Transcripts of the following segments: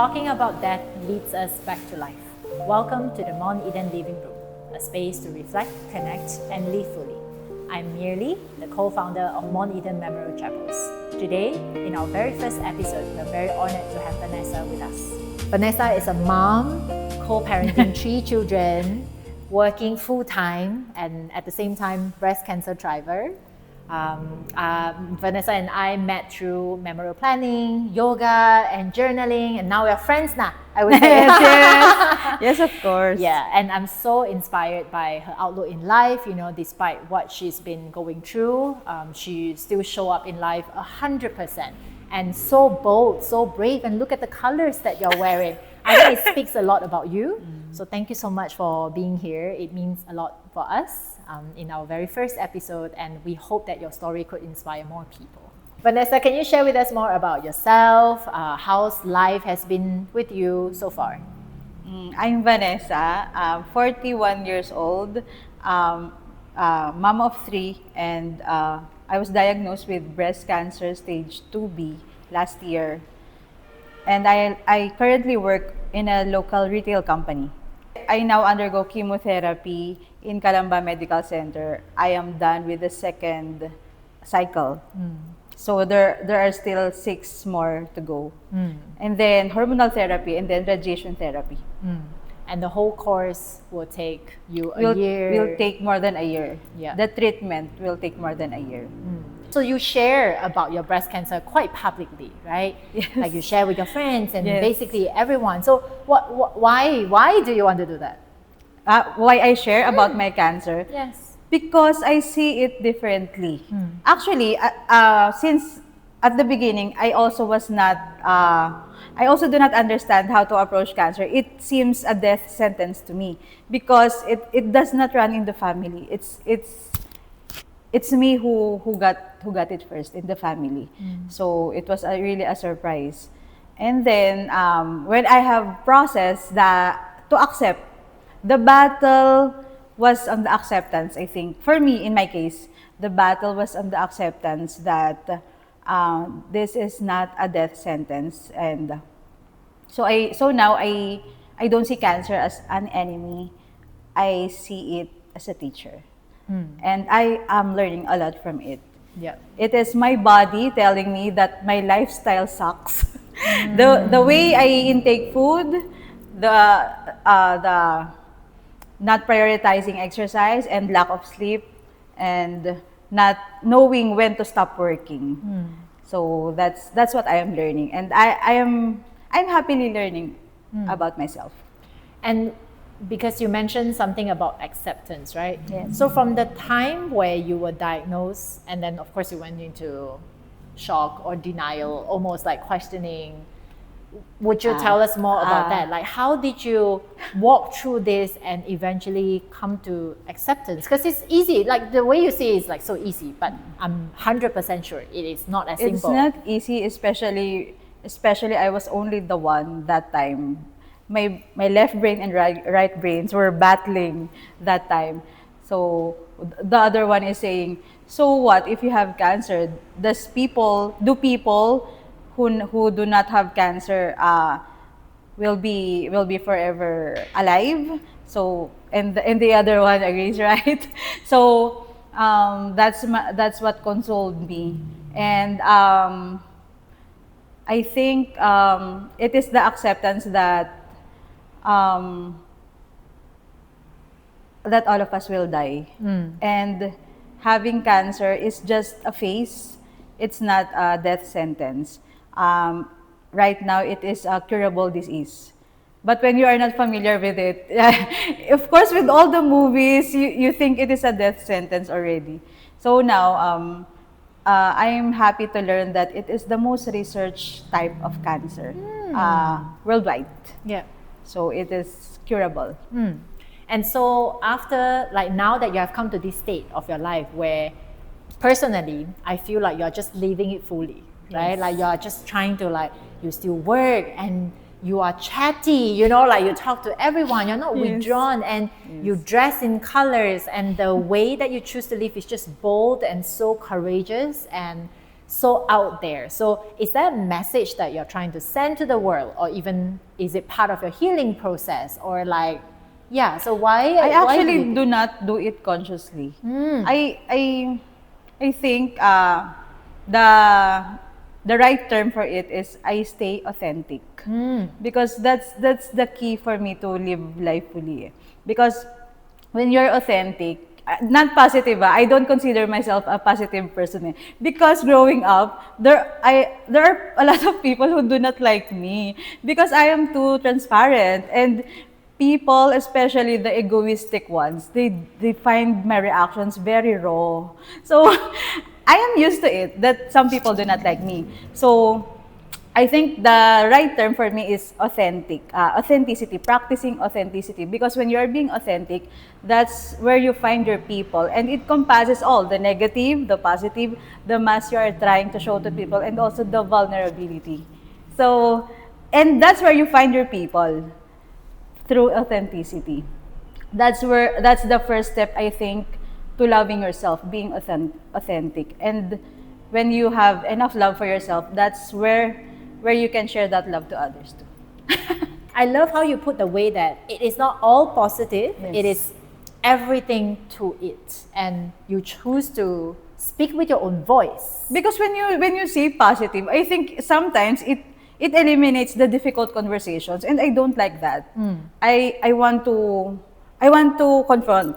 talking about death leads us back to life. Welcome to the Mont Eden Living Room, a space to reflect, connect, and live fully. I'm Mirli, the co-founder of Mont Eden Memorial Chapels. Today, in our very first episode, we're very honored to have Vanessa with us. Vanessa is a mom, co-parenting 3 children, working full-time, and at the same time, breast cancer thriver. Vanessa and I met through memorial planning, yoga, and journaling, and now we're friends now, I would say. Yes, of course. Yeah, and I'm so inspired by her outlook in life. You know, despite what she's been going through, she still show up in life 100%. And so bold, so brave, and look at the colors that you're wearing. I think it speaks a lot about you. So thank you so much for being here. It means a lot for us in our very first episode, and we hope that your story could inspire more people. Vanessa, can you share with us more about yourself? How's life has been with you so far? I'm Vanessa, 41 years old, mom of 3, and I was diagnosed with breast cancer stage 2B last year. And I currently work in a local retail company. I now undergo chemotherapy in Calamba Medical Center. I am done with the second cycle. So there are still 6 more to go. And then hormonal therapy and then radiation therapy. And the whole course will take you a year? Will take more than a year. Yeah. The treatment will take more than a year. So you share about your breast cancer quite publicly, right? Yes. Like you share with your friends and Yes. basically everyone. So why do you want to do that? Why I share about my cancer? Yes. Because I see it differently. Actually, since at the beginning, I also do not understand how to approach cancer. It seems a death sentence to me because it does not run in the family. It's me who got it first in the family. So it was really a surprise. And then when I have processed to accept, the battle was on the acceptance, I think. For me, in my case, the battle was on the acceptance that this is not a death sentence. And so now I don't see cancer as an enemy. I see it as a teacher. And I am learning a lot from it. Yeah. It is my body telling me that my lifestyle sucks. The way I intake food, the not prioritizing exercise and lack of sleep, and not knowing when to stop working. So that's what I am learning, and I'm happily learning about myself. And because you mentioned something about acceptance, right? Yes. So from the time where you were diagnosed, and then of course you went into shock or denial, almost like questioning, would you tell us more about that? Like, how did you walk through this and eventually come to acceptance? Because it's easy, like the way you say it's like so easy, but I'm 100% sure it is not as simple. It's not easy, especially I was only the one that time. My left brain and right brains were battling that time. So the other one is saying, so what if you have cancer? Do people who do not have cancer will be forever alive? So and the other one agrees, right? So that's what consoled me. And I think it is the acceptance that that all of us will die. And having cancer is just a phase. It's not a death sentence. Right now, it is a curable disease. But when you are not familiar with it, of course, with all the movies, you think it is a death sentence already. So now, I am happy to learn that it is the most researched type of cancer worldwide. Yeah. So it is curable. And so after, like now that you have come to this state of your life where personally, I feel like you're just living it fully, right? Like you're just trying to you still work and you are chatty, like you talk to everyone, you're not withdrawn, and you dress in colors, and the way that you choose to live is just bold and so courageous. And so out there. So is that a message that you're trying to send to the world, or even is it part of your healing process, or like, yeah, so why? I why actually do not do it consciously. I think the right term for it is I stay authentic, because that's the key for me to live life fully. Because when you're authentic, not positive, I don't consider myself a positive person. Because growing up, there are a lot of people who do not like me because I am too transparent, and people, especially the egoistic ones, they find my reactions very raw. So I am used to it that some people do not like me. So I think the right term for me is authenticity, practicing authenticity. Because when you are being authentic, that's where you find your people. And it compasses all, the negative, the positive, the mask you are trying to show to people, and also the vulnerability. So, and that's where you find your people, through authenticity. That's the first step, I think, to loving yourself, being authentic. And when you have enough love for yourself, that's where you can share that love to others too. I love how you put the way that it is not all positive. Yes. It is everything to it, and you choose to speak with your own voice. Because when you say positive, I think sometimes it eliminates the difficult conversations, and I don't like that. I want to confront.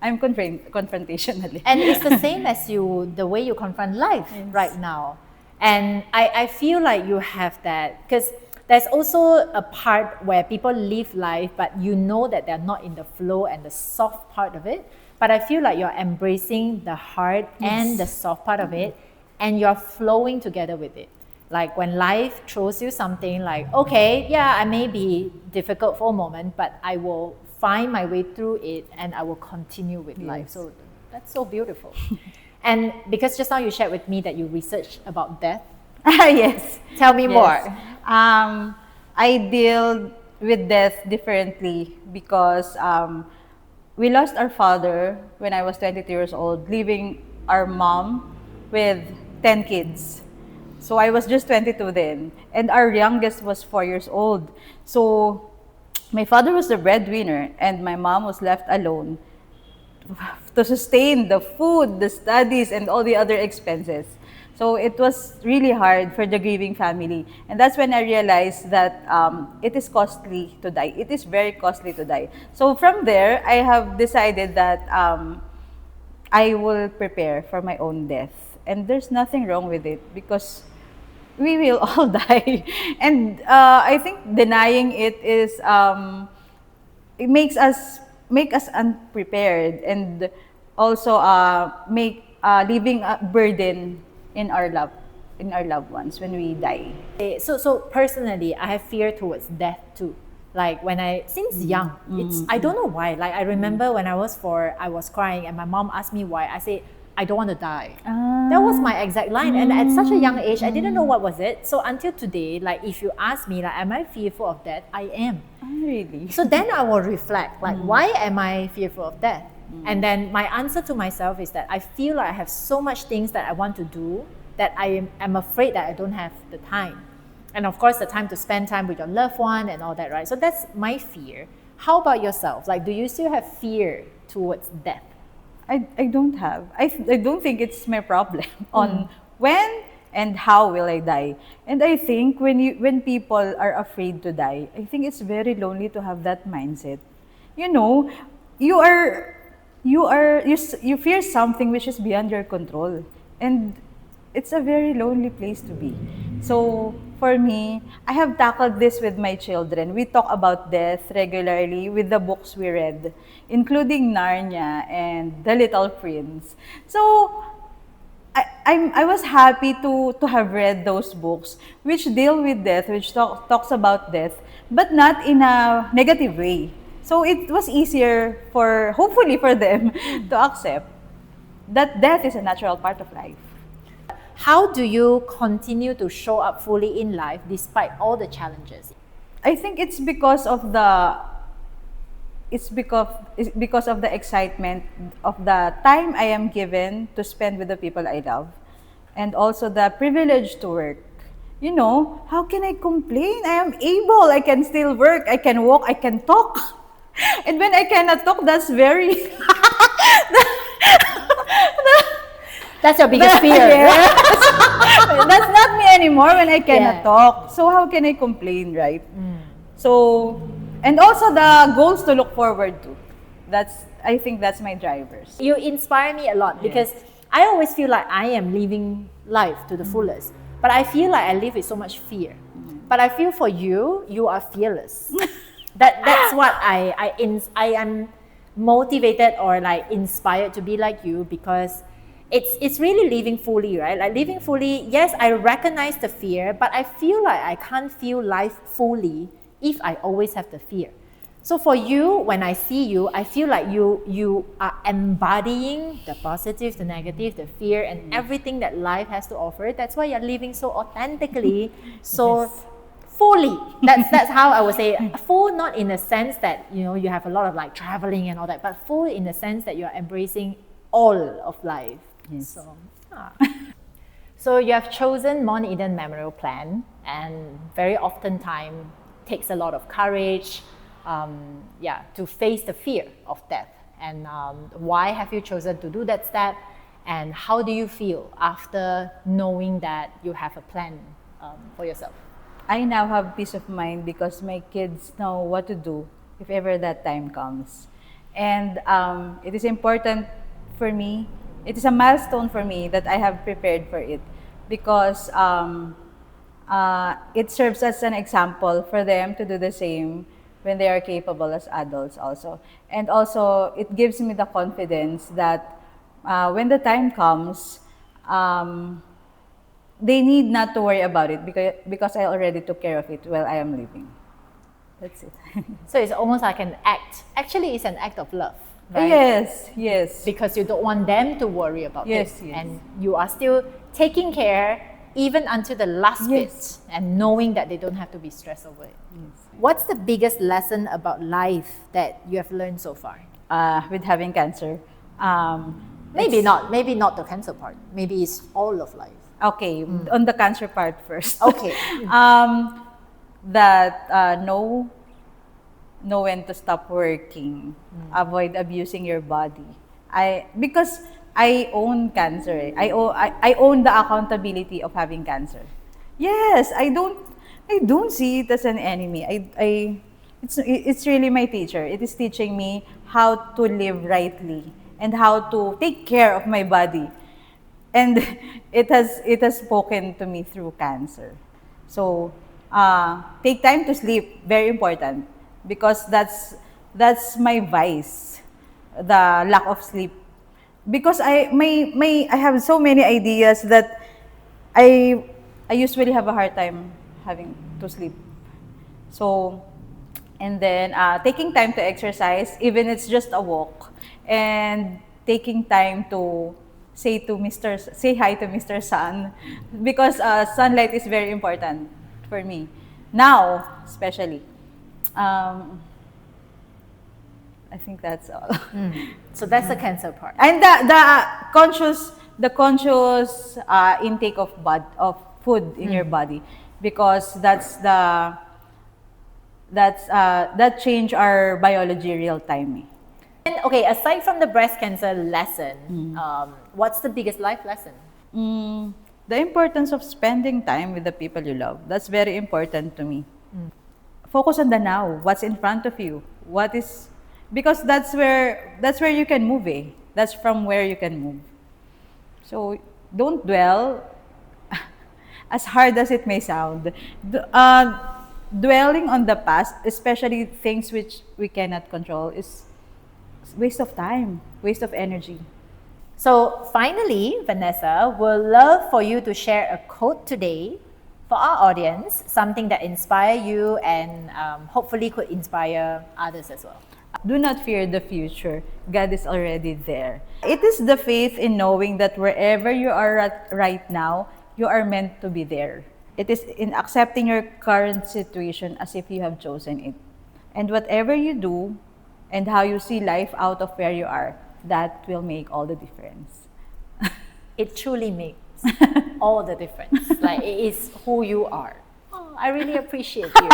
I'm confrontational. And it's the same as the way you confront life right now. And I feel like you have that, because there's also a part where people live life, but you know that they're not in the flow and the soft part of it. But I feel like you're embracing the hard and the soft part of it, and you're flowing together with it. Like when life throws you something like, okay, yeah, I may be difficult for a moment, but I will find my way through it and I will continue with life. So that's so beautiful. And because just now you shared with me that you researched about death. Yes. Tell me more. I deal with death differently because we lost our father when I was 22 years old, leaving our mom with 10 kids. So I was just 22 then, and our youngest was 4 years old. So my father was the breadwinner, and my mom was left alone to sustain the food, the studies, and all the other expenses. So it was really hard for the grieving family. And that's when I realized that it is costly to die. It is very costly to die. So from there, I have decided that I will prepare for my own death. And there's nothing wrong with it, because we will all die. And I think denying it is, it makes us unprepared, and also make leaving a burden in our loved ones when we die. So personally, I have fear towards death too. Like since young, I don't know why. Like I remember when I was 4, I was crying, and my mom asked me why. I said, I don't want to die. That was my exact line. And at such a young age, I didn't know what was it. So until today, like if you ask me, like, am I fearful of death? I am. Oh, really? So then I will reflect, like, why am I fearful of death? And then my answer to myself is that I feel like I have so much things that I want to do that I am afraid that I don't have the time. And of course, the time to spend time with your loved one and all that, right? So that's my fear. How about yourself? Like, do you still have fear towards death? I don't have. I don't think it's my problem on when and how will I die. And I think when people are afraid to die, I think it's very lonely to have that mindset. You know, you fear something which is beyond your control, and it's a very lonely place to be. So for me, I have tackled this with my children. We talk about death regularly with the books we read, including Narnia and The Little Prince. So I was happy to have read those books which deal with death, which talks about death, but not in a negative way. So it was easier hopefully for them to accept that death is a natural part of life. How do you continue to show up fully in life despite all the challenges? I think it's because of the excitement of the time I am given to spend with the people I love. and also the privilege to work. You know, how can I complain? I am able, I can still work, I can walk, I can talk. And when I cannot talk, that's very... That's your biggest fear. Yes. That's not me anymore when I cannot Yeah. talk. So how can I complain, right? So, and also the goals to look forward to. I think that's my drivers. You inspire me a lot because I always feel like I am living life to the fullest. But I feel like I live with so much fear. But I feel for you, you are fearless. That's what I am motivated or like inspired to be like you, because it's really living fully, right? Like living fully, yes, I recognize the fear, but I feel like I can't feel life fully if I always have the fear. So for you, when I see you, I feel like you are embodying the positive, the negative, the fear, and everything that life has to offer. That's why you're living so authentically, so fully. That's how I would say full, not in the sense that you have a lot of like traveling and all that, but full in the sense that you're embracing all of life. Yes. So you have chosen Mont Eden Memorial Plan, and very often time takes a lot of courage, to face the fear of death. And why have you chosen to do that step? And how do you feel after knowing that you have a plan for yourself? I now have peace of mind because my kids know what to do if ever that time comes. And it is important for me, it is a milestone for me that I have prepared for it, because it serves as an example for them to do the same when they are capable as adults also. And also, it gives me the confidence that when the time comes, they need not to worry about it because I already took care of it while I am living. That's it. So it's almost like an act. Actually, it's an act of love, right? Yes. Because you don't want them to worry about it. Yes. And you are still taking care even until the last bit, and knowing that they don't have to be stressed over it. Yes. What's the biggest lesson about life that you have learned so far? With having cancer. Maybe not the cancer part. Maybe it's all of life. Okay, on the cancer part first. Okay. That know when to stop working, avoid abusing your body. Because I own cancer. I own the accountability of having cancer. Yes, I don't see it as an enemy. It's really my teacher. It is teaching me how to live rightly and how to take care of my body. And it has spoken to me through cancer. So take time to sleep, very important, because that's my vice, the lack of sleep. Because I have so many ideas that I usually have a hard time having to sleep. So, and then taking time to exercise, even it's just a walk, and taking time to say hi to Mr. Sun, because sunlight is very important for me now, especially. I think that's all. So that's the cancer part. And the conscious intake of food in your body, because that change our biology real time. And okay, aside from the breast cancer lesson, what's the biggest life lesson? The importance of spending time with the people you love. That's very important to me. Focus on the now. What's in front of you? Because that's where you can move. That's from where you can move. So don't dwell, as hard as it may sound. Dwelling on the past, especially things which we cannot control, is waste of time, waste of energy. So finally, Vanessa, we'll love for you to share a quote today for our audience, something that inspire you and hopefully could inspire others as well. Do not fear the future. God is already there. It is the faith in knowing that wherever you are at right now, you are meant to be there. It is in accepting your current situation as if you have chosen it. And whatever you do and how you see life out of where you are, that will make all the difference. It truly All the difference. Like, it is who you are. Oh, I really appreciate you.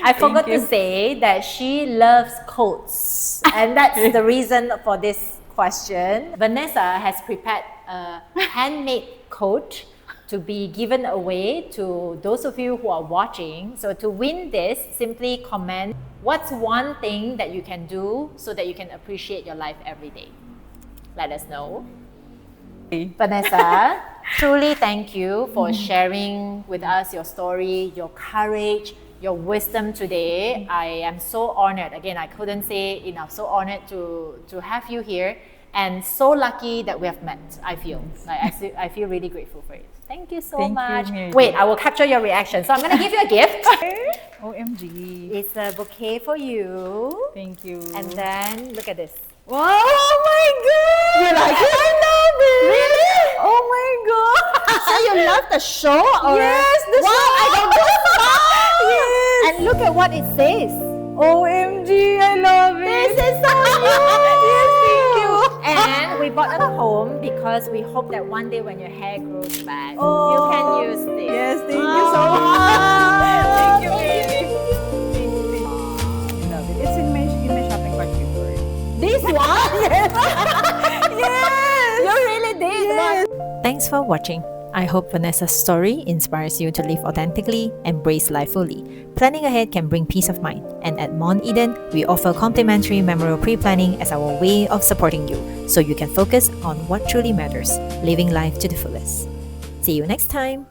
I forgot to say that she loves coats, and that's the reason for this question. Vanessa has prepared a handmade coat to be given away to those of you who are watching. So to win this, simply comment what's one thing that you can do so that you can appreciate your life every day. Let us know. Vanessa, truly thank you for sharing with us your story, your courage, your wisdom today. I am so honored. Again, I couldn't say enough. So honored to have you here, and so lucky that we have met. I feel like I feel really grateful for it. Thank you so much. Wait, I will capture your reaction. So I'm gonna give you a gift. OMG. It's a bouquet for you. Thank you. And then look at this. Wow, oh my god! You like it? I love it! Really? Oh my god! So you love the show? Or? Yes, the wow, show! I got goosebumps! Yes! And look at what it says. OMG, I love it! This is so cute! Yes, thank you! And we bought it home because we hope that one day when your hair grows back, Oh, you can use this. Yes, thank you so much! Thank you, baby! I love it. It's in my shopping cart before. This one? Yes! Yes! You really did. Yes. Thanks for watching. I hope Vanessa's story inspires you to live authentically, embrace life fully. Planning ahead can bring peace of mind. And at Mont Eden, we offer complimentary memorial pre-planning as our way of supporting you, so you can focus on what truly matters, living life to the fullest. See you next time.